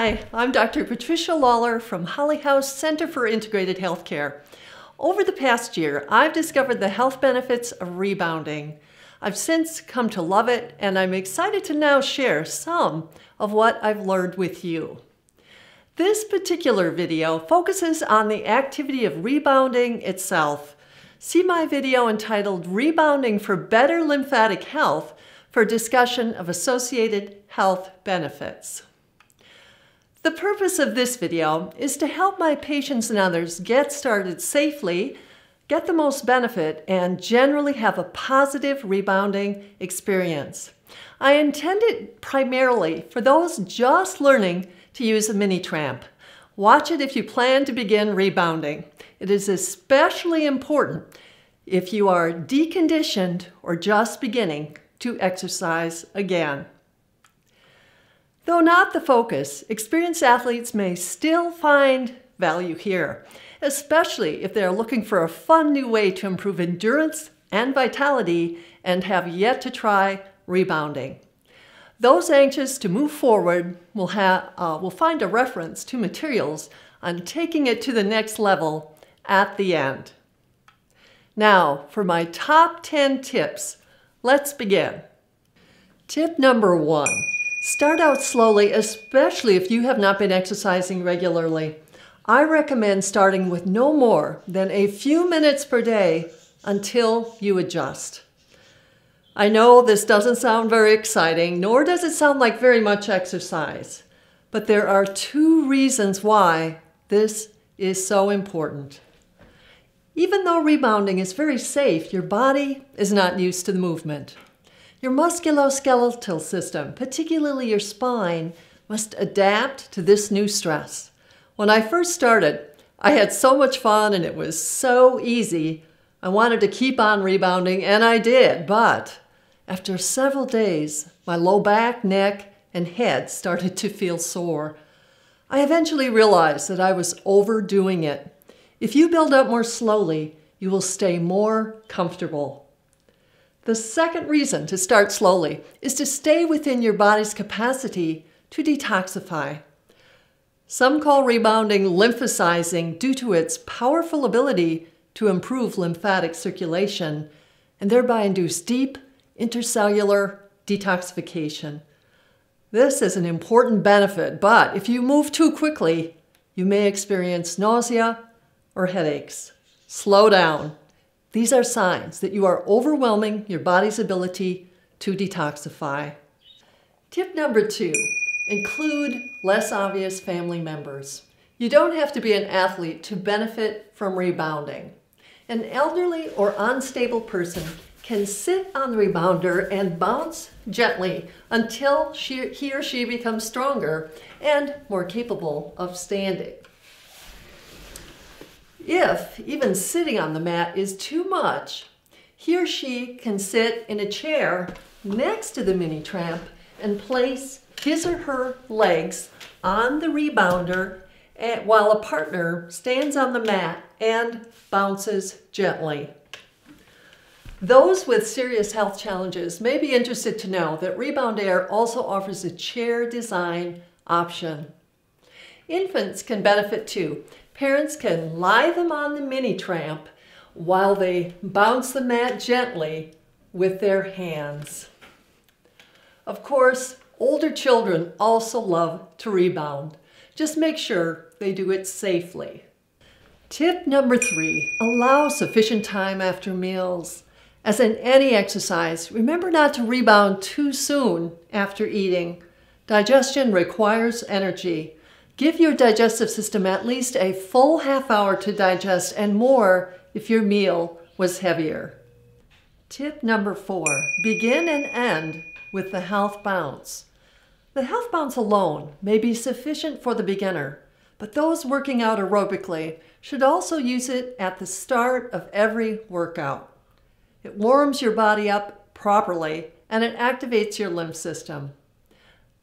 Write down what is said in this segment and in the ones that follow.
Hi, I'm Dr. Patricia Lawler from Holly House Center for Integrated Healthcare. Over the past year, I've discovered the health benefits of rebounding. I've since come to love it, and I'm excited to now share some of what I've learned with you. This particular video focuses on the activity of rebounding itself. See my video entitled Rebounding for Better Lymphatic Health for discussion of associated health benefits. The purpose of this video is to help my patients and others get started safely, get the most benefit, and generally have a positive rebounding experience. I intend it primarily for those just learning to use a mini tramp. Watch it if you plan to begin rebounding. It is especially important if you are deconditioned or just beginning to exercise again. Though not the focus, experienced athletes may still find value here, especially if they're looking for a fun new way to improve endurance and vitality and have yet to try rebounding. Those anxious to move forward will find a reference to materials on taking it to the next level at the end. Now, for my top 10 tips, let's begin. Tip number 1. Start out slowly, especially if you have not been exercising regularly. I recommend starting with no more than a few minutes per day until you adjust. I know this doesn't sound very exciting, nor does it sound like very much exercise, but there are 2 reasons why this is so important. Even though rebounding is very safe, your body is not used to the movement. Your musculoskeletal system, particularly your spine, must adapt to this new stress. When I first started, I had so much fun and it was so easy. I wanted to keep on rebounding, and I did, but after several days, my low back, neck, and head started to feel sore. I eventually realized that I was overdoing it. If you build up more slowly, you will stay more comfortable. The second reason to start slowly is to stay within your body's capacity to detoxify. Some call rebounding lymphosizing due to its powerful ability to improve lymphatic circulation and thereby induce deep intercellular detoxification. This is an important benefit, but if you move too quickly, you may experience nausea or headaches. Slow down. These are signs that you are overwhelming your body's ability to detoxify. Tip number 2, include less obvious family members. You don't have to be an athlete to benefit from rebounding. An elderly or unstable person can sit on the rebounder and bounce gently until he or she becomes stronger and more capable of standing. If even sitting on the mat is too much, he or she can sit in a chair next to the mini tramp and place his or her legs on the rebounder while a partner stands on the mat and bounces gently. Those with serious health challenges may be interested to know that Rebounder also offers a chair design option. Infants can benefit too. Parents can lie them on the mini tramp while they bounce the mat gently with their hands. Of course, older children also love to rebound. Just make sure they do it safely. Tip number 3, allow sufficient time after meals. As in any exercise, remember not to rebound too soon after eating. Digestion requires energy. Give your digestive system at least a full half hour to digest and more if your meal was heavier. Tip number 4, begin and end with the health bounce. The health bounce alone may be sufficient for the beginner, but those working out aerobically should also use it at the start of every workout. It warms your body up properly and it activates your lymph system.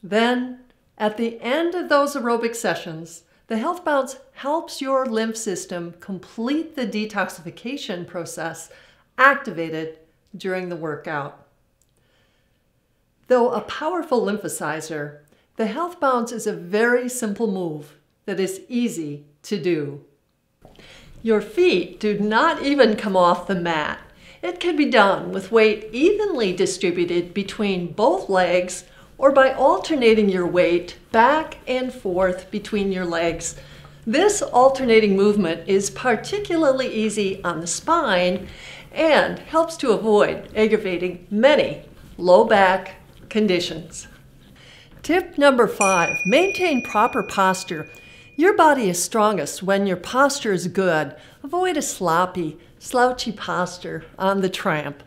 Then, at the end of those aerobic sessions, the health bounce helps your lymph system complete the detoxification process activated during the workout. Though a powerful lymphocyzer, The health bounce is a very simple move that is easy to do. Your feet do not even come off the mat. It can be done with weight evenly distributed between both legs or by alternating your weight back and forth between your legs. This alternating movement is particularly easy on the spine and helps to avoid aggravating many low back conditions. Tip number 5, maintain proper posture. Your body is strongest when your posture is good. Avoid a sloppy, slouchy posture on the tramp.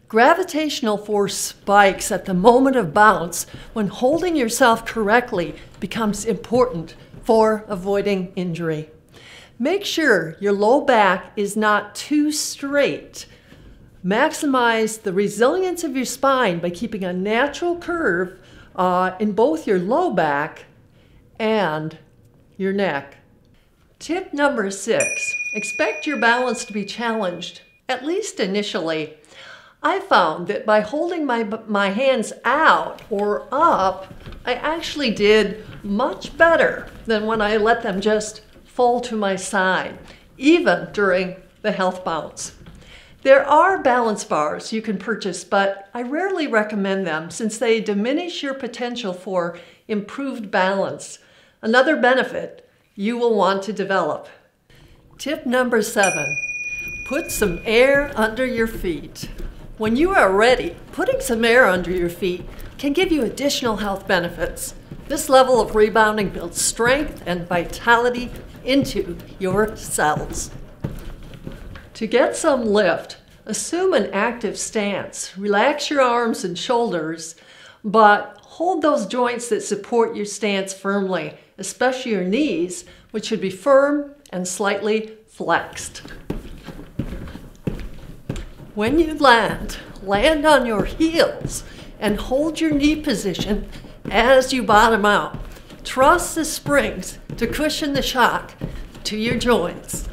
Gravitational force spikes at the moment of bounce when holding yourself correctly becomes important for avoiding injury. Make sure your low back is not too straight. Maximize the resilience of your spine by keeping a natural curve in both your low back and your neck. Tip number 6, expect your balance to be challenged, at least initially. I found that by holding my hands out or up, I actually did much better than when I let them just fall to my side, even during the health bounce. There are balance bars you can purchase, but I rarely recommend them since they diminish your potential for improved balance. Another benefit you will want to develop. Tip number 7, put some air under your feet. When you are ready, putting some air under your feet can give you additional health benefits. This level of rebounding builds strength and vitality into your cells. To get some lift, assume an active stance. Relax your arms and shoulders, but hold those joints that support your stance firmly, especially your knees, which should be firm and slightly flexed. When you land on your heels and hold your knee position as you bottom out. Trust the springs to cushion the shock to your joints.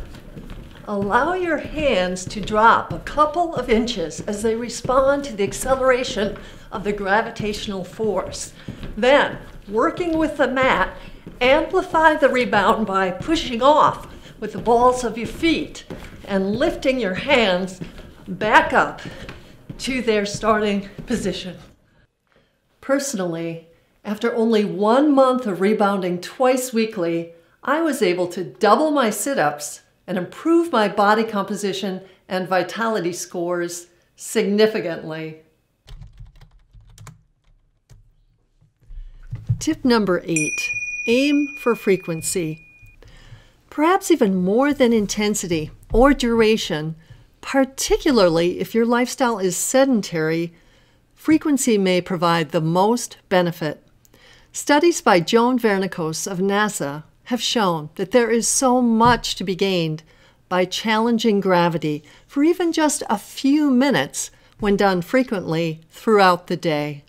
Allow your hands to drop a couple of inches as they respond to the acceleration of the gravitational force. Then, working with the mat, amplify the rebound by pushing off with the balls of your feet and lifting your hands back up to their starting position. Personally, after only 1 month of rebounding twice weekly, I was able to double my sit-ups and improve my body composition and vitality scores significantly. Tip number 8, aim for frequency. Perhaps even more than intensity or duration, particularly if your lifestyle is sedentary, frequency may provide the most benefit. Studies by Joan Vernikos of NASA have shown that there is so much to be gained by challenging gravity for even just a few minutes when done frequently throughout the day.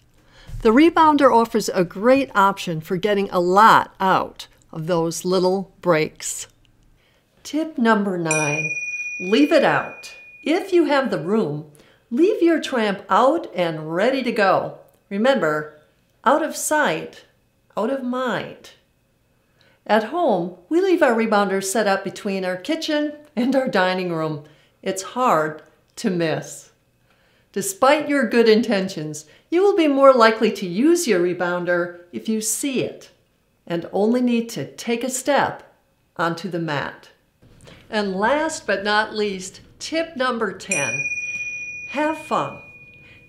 The Rebounder offers a great option for getting a lot out of those little breaks. Tip number 9, leave it out. If you have the room, leave your tramp out and ready to go. Remember, out of sight, out of mind. At home, we leave our rebounder set up between our kitchen and our dining room. It's hard to miss. Despite your good intentions, you will be more likely to use your rebounder if you see it and only need to take a step onto the mat. And last but not least, tip number 10, have fun.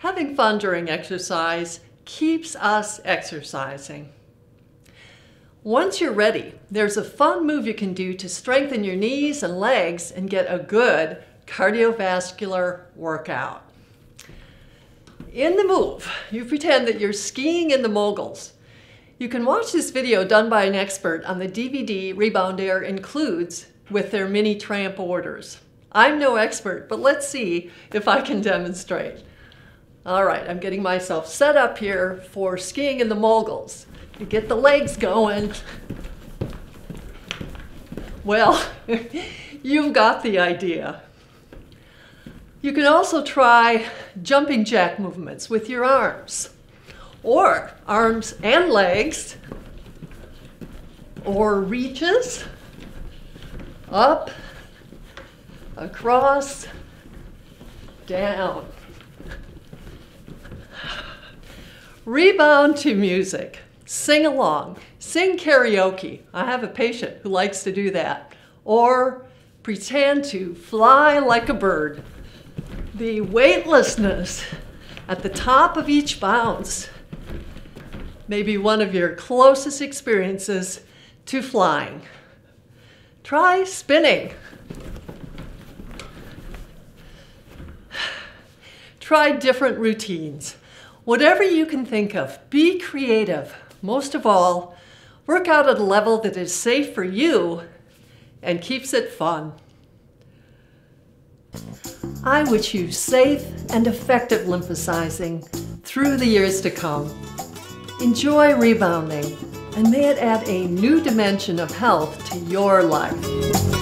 Having fun during exercise keeps us exercising. Once you're ready, there's a fun move you can do to strengthen your knees and legs and get a good cardiovascular workout. In the move, you pretend that you're skiing in the moguls. You can watch this video done by an expert on the DVD Rebounder Includes with their mini tramp orders. I'm no expert, but let's see if I can demonstrate. All right, I'm getting myself set up here for skiing in the moguls. You get the legs going. Well, you've got the idea. You can also try jumping jack movements with your arms. or arms and legs, or reaches, up, across, down. Rebound to music. Sing along. Sing karaoke. I have a patient who likes to do that. Or pretend to fly like a bird. The weightlessness at the top of each bounce may be one of your closest experiences to flying. Try spinning. Try different routines. Whatever you can think of, be creative. Most of all, work out at a level that is safe for you and keeps it fun. I wish you safe and effective lymphosizing through the years to come. Enjoy rebounding, and may it add a new dimension of health to your life.